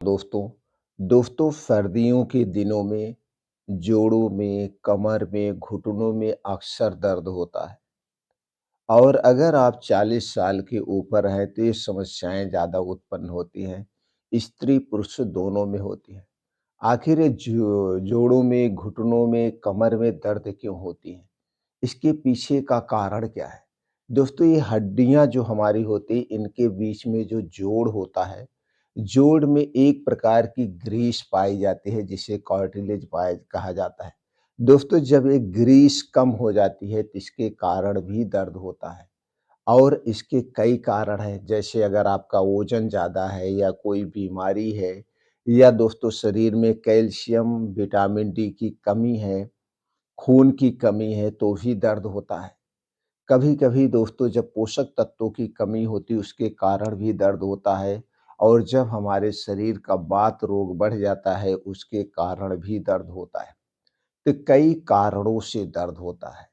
दोस्तों दोस्तों सर्दियों के दिनों में जोड़ों में, कमर में, घुटनों में अक्सर दर्द होता है और अगर आप 40 साल के ऊपर हैं तो ये समस्याएं ज़्यादा उत्पन्न होती हैं। स्त्री पुरुष दोनों में होती हैं। आखिर ये जोड़ों में, घुटनों में, कमर में दर्द क्यों होती हैं? इसके पीछे का कारण क्या है? दोस्तों ये हड्डियाँ जो हमारी होती हैं इनके बीच में जो जोड़ होता है, जोड़ में एक प्रकार की ग्रीस पाई जाती है जिसे कार्टिलेज पाया कहा जाता है। दोस्तों जब ये ग्रीस कम हो जाती है तो इसके कारण भी दर्द होता है और इसके कई कारण हैं जैसे अगर आपका वज़न ज़्यादा है या कोई बीमारी है या दोस्तों शरीर में कैल्शियम, विटामिन डी की कमी है, खून की कमी है तो भी दर्द होता है। कभी-कभी दोस्तों जब पोषक तत्वों की कमी होती है उसके कारण भी दर्द होता है और जब हमारे शरीर का वात रोग बढ़ जाता है उसके कारण भी दर्द होता है। तो कई कारणों से दर्द होता है।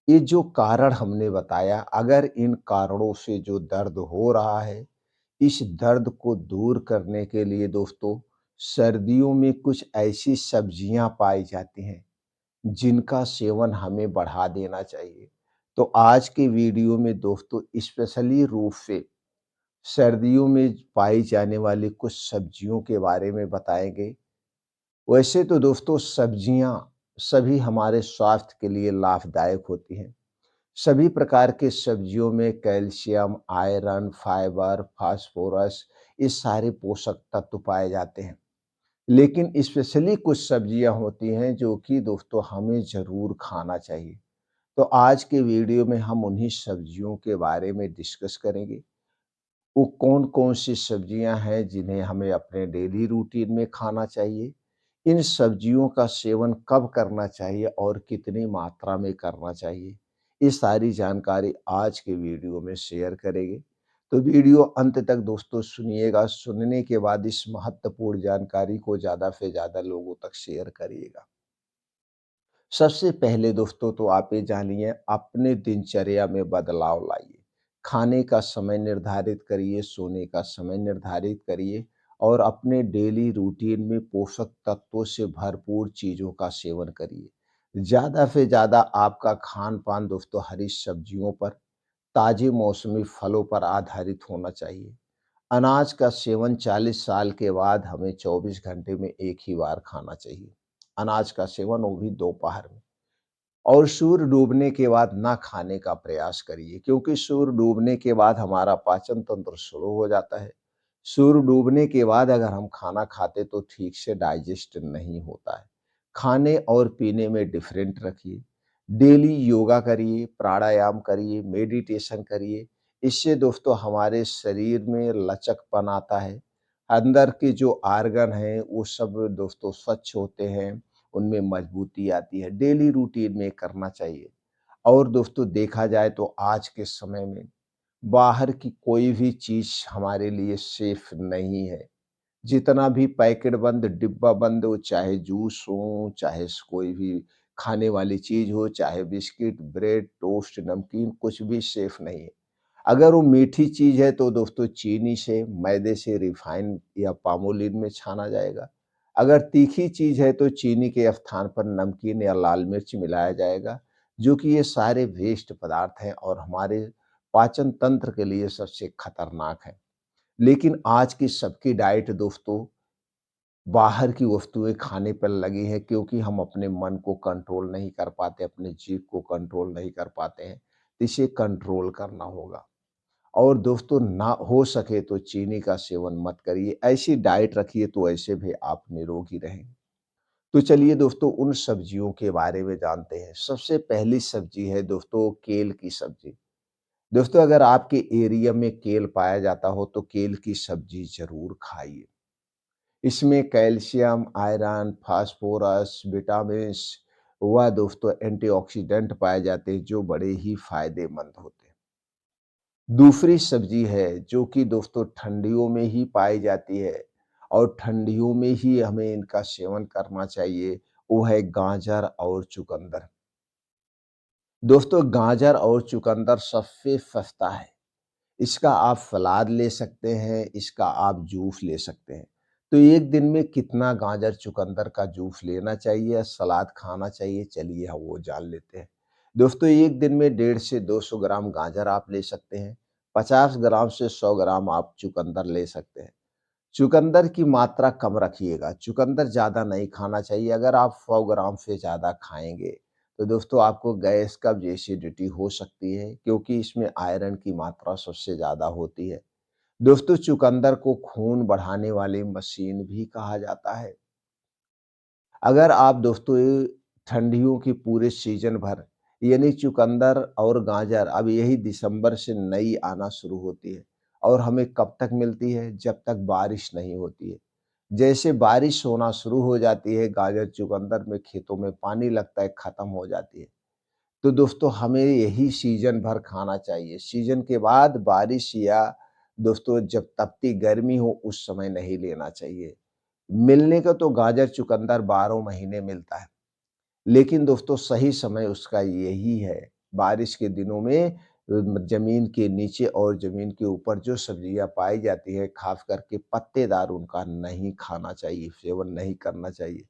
ये जो कारण हमने बताया अगर इन कारणों से जो दर्द हो रहा है, इस दर्द को दूर करने के लिए दोस्तों सर्दियों में कुछ ऐसी सब्जियाँ पाई जाती हैं जिनका सेवन हमें बढ़ा देना चाहिए। तो आज के वीडियो में दोस्तों स्पेशली रूप से सर्दियों में पाई जाने वाली कुछ सब्जियों के बारे में बताएँगे। वैसे तो दोस्तों सब्जियाँ सभी हमारे स्वास्थ्य के लिए लाभदायक होती हैं। सभी प्रकार के सब्जियों में कैल्शियम, आयरन, फाइबर, फास्फोरस ये सारे पोषक तत्व पाए जाते हैं। लेकिन स्पेशली कुछ सब्जियाँ होती हैं जो कि दोस्तों हमें ज़रूर खाना चाहिए। तो आज के वीडियो में हम उन्हीं सब्जियों के बारे में डिस्कस करेंगे। वो कौन-कौन सी सब्जियाँ हैं जिन्हें हमें अपने डेली रूटीन में खाना चाहिए? इन सब्जियों का सेवन कब करना चाहिए और कितनी मात्रा में करना चाहिए? ये सारी जानकारी आज के वीडियो में शेयर करेंगे। तो वीडियो अंत तक दोस्तों सुनिएगा, सुनने के बाद इस महत्वपूर्ण जानकारी को ज़्यादा से ज़्यादा लोगों तक शेयर करिएगा। सबसे पहले दोस्तों तो आप ये जानिए अपने दिनचर्या में बदलाव लाइए। खाने का समय निर्धारित करिए, सोने का समय निर्धारित करिए और अपने डेली रूटीन में पोषक तत्वों से भरपूर चीज़ों का सेवन करिए। ज़्यादा से ज़्यादा आपका खान-पान दोस्तों हरी सब्जियों पर, ताज़े मौसमी फलों पर आधारित होना चाहिए। अनाज का सेवन 40 साल के बाद हमें 24 घंटे में एक ही बार खाना चाहिए। अनाज का सेवन वो भी दोपहर में। और सूर्य डूबने के बाद ना खाने का प्रयास करिए क्योंकि सूर्य डूबने के बाद हमारा पाचन तंत्र स्लो हो जाता है। सूर्य डूबने के बाद अगर हम खाना खाते तो ठीक से डाइजेस्ट नहीं होता है। खाने और पीने में डिफरेंट रखिए। डेली योगा करिए, प्राणायाम करिए, मेडिटेशन करिए। इससे दोस्तों हमारे शरीर में लचकपन आता है। अंदर के जो आर्गन हैं वो सब दोस्तों स्वच्छ होते हैं, उनमें मजबूती आती है। डेली रूटीन में करना चाहिए। और दोस्तों देखा जाए तो आज के समय में बाहर की कोई भी चीज़ हमारे लिए सेफ नहीं है। जितना भी पैकेट बंद, डिब्बा बंद हो, चाहे जूस हो, चाहे कोई भी खाने वाली चीज़ हो, चाहे बिस्किट, ब्रेड, टोस्ट, नमकीन, कुछ भी सेफ नहीं है। अगर वो मीठी चीज़ है तो दोस्तों चीनी से, मैदे से, रिफाइन या पामोलिन में छाना जाएगा। अगर तीखी चीज़ है तो चीनी के स्थान पर नमकीन या लाल मिर्च मिलाया जाएगा, जो कि ये सारे वेस्ट पदार्थ हैं और हमारे पाचन तंत्र के लिए सबसे खतरनाक है। लेकिन आज की सबकी डाइट दोस्तों बाहर की वस्तुएँ खाने पर लगे हैं क्योंकि हम अपने मन को कंट्रोल नहीं कर पाते, अपने जीभ को कंट्रोल नहीं कर पाते हैं। इसे कंट्रोल करना होगा। और दोस्तों ना हो सके तो चीनी का सेवन मत करिए। ऐसी डाइट रखिए तो ऐसे भी आप निरोगी रहेंगे। तो चलिए दोस्तों उन सब्जियों के बारे में जानते हैं। सबसे पहली सब्जी है दोस्तों केल की सब्जी। दोस्तों अगर आपके एरिया में केल पाया जाता हो तो केल की सब्जी ज़रूर खाइए। इसमें कैल्शियम, आयरन, फास्फोरस, विटामिन्स व दोस्तों एंटीऑक्सीडेंट पाए जाते हैं जो बड़े ही फ़ायदेमंद होते हैं। दूसरी सब्जी है जो कि दोस्तों ठंडियों में ही पाई जाती है और ठंडियों में ही हमें इनका सेवन करना चाहिए, वो है गाजर और चुकंदर। दोस्तों गाजर और चुकंदर सबसे सस्ता है। इसका आप सलाद ले सकते हैं, इसका आप जूस ले सकते हैं। तो एक दिन में कितना गाजर चुकंदर का जूस लेना चाहिए या सलाद खाना चाहिए, चलिए हम वो जान लेते हैं। दोस्तों, एक दिन में 150 से 200 ग्राम गाजर आप ले सकते हैं, 50 ग्राम से 100 ग्राम आप चुकंदर ले सकते हैं। चुकंदर की मात्रा कम रखिएगा, चुकंदर ज़्यादा नहीं खाना चाहिए। अगर आप 100 ग्राम से ज़्यादा खाएँगे, तो दोस्तों आपको गैस, कब्ज़, एसिडिटी हो सकती है, क्योंकि इसमें आयरन की मात्रा सबसे ज़्यादा होती है। दोस्तों, चुकंदर को खून बढ़ाने वाली मशीन भी कहा जाता है। अगर आप दोस्तों ये ठंडियों की पूरे सीज़न भर, यानी चुकंदर और गाजर अब यही दिसंबर से नई आना शुरू होती है और हमें कब तक मिलती है? जब तक बारिश नहीं होती है। जैसे बारिश होना शुरू हो जाती है, गाजर, चुकंदर में खेतों में पानी लगता है, खत्म हो जाती है। तो दोस्तों हमें यही सीज़न भर खाना चाहिए। सीज़न के बाद बारिश या दोस्तों जब तपती गर्मी हो उस समय नहीं लेना चाहिए। मिलने को तो गाजर, चुकंदर 12 महीने मिलता है, लेकिन दोस्तों सही समय उसका यही है। बारिश के दिनों में ज़मीन के नीचे और ज़मीन के ऊपर जो सब्जियाँ पाई जाती हैं, ख़ास करके पत्तेदार, उनका नहीं खाना चाहिए, सेवन नहीं करना चाहिए।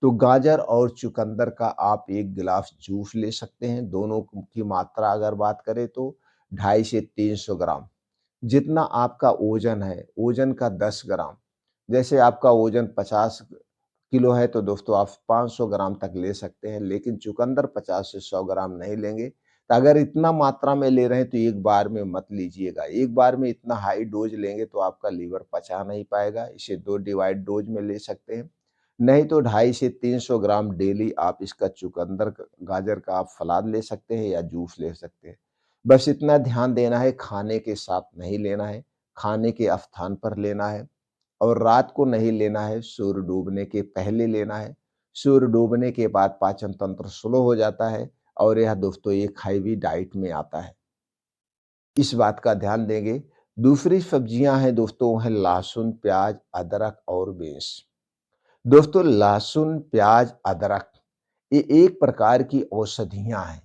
तो गाजर और चुकंदर का आप 1 गिलास जूस ले सकते हैं। दोनों की मात्रा अगर बात करें तो 250 से 300 ग्राम। जितना आपका ओज़न है, ओज़न का 10 ग्राम। जैसे आपका ओज़न 50 किलो है, तो दोस्तों आप 500 ग्राम तक ले सकते हैं, लेकिन चुकंदर 50 से 100 ग्राम नहीं लेंगे। तो अगर इतना मात्रा में ले रहे हैं, तो एक बार में मत लीजिएगा। एक बार में इतना हाई डोज़ लेंगे, तो आपका लीवर पचा नहीं पाएगा। इसे 2 डिवाइड डोज़ में ले सकते हैं। नहीं तो 250 से 300 ग्राम डेली आप इसका चुकंदर क गाजर का आप सलाद ले सकते हैं या जूस ले सकते हैं। बस इतना ध्यान देना है, खाने के साथ नहीं लेना है, खाने के स्थान पर लेना है और रात को नहीं लेना है, सूर्य डूबने के पहले लेना है। सूर्य डूबने के बाद पाचन तंत्र स्लो हो जाता है और यह दोस्तों एक हेवी डाइट में आता है। इस बात का ध्यान देंगे। दूसरी सब्जियाँ हैं दोस्तों, वो हैं लहसुन, प्याज़, अदरक और बीन्स। दोस्तों लहसुन, प्याज़, अदरक ये एक प्रकार की औषधियाँ हैं।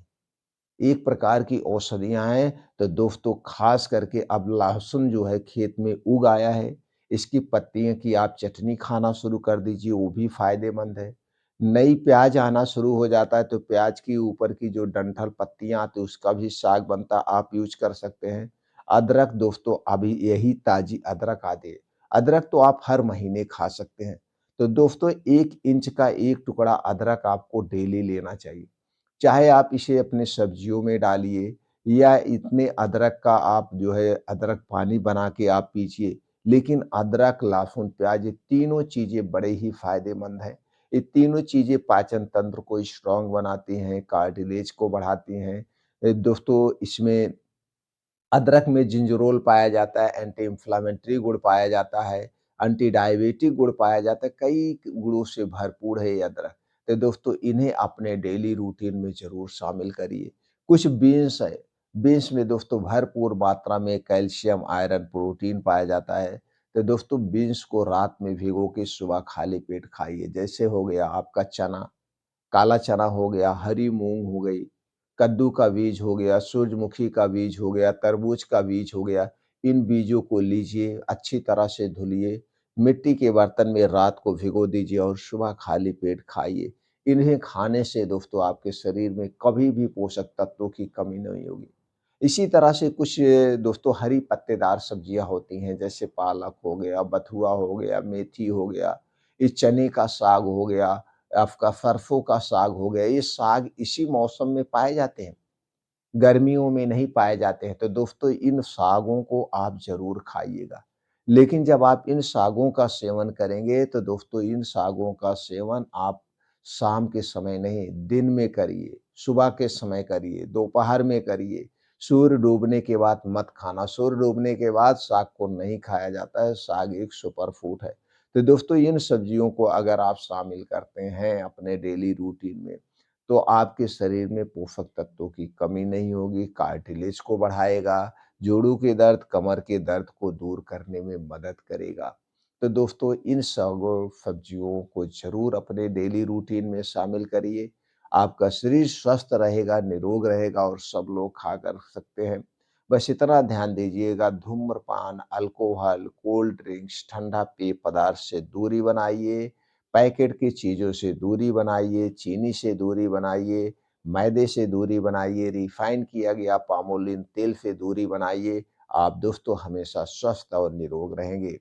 एक प्रकार की औषधियाँ हैं, तो दोस्तों ख़ास करके अब लहसुन जो है खेत में उग आया है, इसकी पत्तियों की आप चटनी खाना शुरू कर दीजिए, वो भी फ़ायदेमंद है। नई प्याज़ आना शुरू हो जाता है, तो प्याज़ की ऊपर की जो डंठल पत्तियाँ आती हैं, उसका भी साग बनता, आप यूज़ कर सकते हैं। अदरक दोस्तों अभी यही ताज़ी अदरक आती है। अदरक तो आप हर महीने खा सकते हैं। तो दोस्तों 1 इंच का 1 टुकड़ा अदरक आपको डेली लेना चाहिए। चाहे आप इसे अपने सब्जियों में डालिए या इतने अदरक का आप जो है अदरक पानी बना के आप पीजिए। लेकिन अदरक, लहसुन, प्याज़ ये तीनों चीज़ें बड़े ही फ़ायदेमंद हैं। ये तीनों चीज़ें पाचन तंत्र को स्ट्रॉन्ग बनाती हैं, कार्टिलेज को बढ़ाती हैं। दोस्तों इसमें अदरक में जिंजरोल पाया जाता है, एंटी इन्फ्लेमेटरी गुण पाया जाता है, एंटी डायबिटिक गुण पाया जाता है, कई गुणों से भरपूर है ये अदरक। तो दोस्तों इन्हें अपने डेली रूटीन में ज़रूर शामिल करिए। कुछ बीन्स है, बीन्स में दोस्तों भरपूर मात्रा में कैल्शियम, आयरन, प्रोटीन पाया जाता है। तो दोस्तों बीन्स को रात में भिगो के सुबह खाली पेट खाइए। जैसे हो गया आपका चना, काला चना हो गया, हरी मूँग हो गई, कद्दू का बीज हो गया, सूरजमुखी का बीज हो गया, तरबूज का बीज हो गया। इन बीजों को लीजिए, अच्छी तरह से धुलिए, मिट्टी के बर्तन में रात को भिगो दीजिए और सुबह खाली पेट खाइए। इन्हें खाने से दोस्तों आपके शरीर में कभी भी पोषक तत्वों की कमी नहीं होगी। इसी तरह से कुछ दोस्तों हरी पत्तेदार सब्जियाँ होती हैं, जैसे पालक हो गया, बथुआ हो गया, मेथी हो गया, ये चने का साग हो गया, आपका सरसों का साग हो गया, ये साग इसी मौसम में पाए जाते हैं, गर्मियों में नहीं पाए जाते हैं। तो दोस्तों इन सागों को आप ज़रूर खाइएगा। लेकिन जब आप इन सागों का सेवन करेंगे, तो दोस्तों इन सागों का सेवन आप शाम के समय नहीं, दिन में करिए, सुबह के समय करिए, दोपहर में करिए। सूर्य डूबने के बाद मत खाना, सूर्य डूबने के बाद साग को नहीं खाया जाता है, साग एक सुपर फूड है। तो दोस्तों इन सब्जियों को अगर आप शामिल करते हैं अपने डेली रूटीन में, तो आपके शरीर में पोषक तत्वों की कमी नहीं होगी, कार्टिलेज को बढ़ाएगा, जोड़ों के दर्द, कमर के दर्द को दूर करने में मदद करेगा। तो दोस्तों इन सब सब्जियों को ज़रूर अपने डेली रूटीन में शामिल करिए। आपका शरीर स्वस्थ रहेगा, निरोग रहेगा और सब लोग खा कर सकते हैं। बस इतना ध्यान दीजिएगा धूम्रपान, अल्कोहल, कोल्ड ड्रिंक्स, ठंडा पेय पदार्थ से दूरी बनाइए, पैकेट की चीज़ों से दूरी बनाइए, चीनी से दूरी बनाइए, मैदे से दूरी बनाइए, रिफाइन किया गया पामोलिन तेल से दूरी बनाइए। आप दोस्तों हमेशा स्वस्थ और निरोग रहेंगे।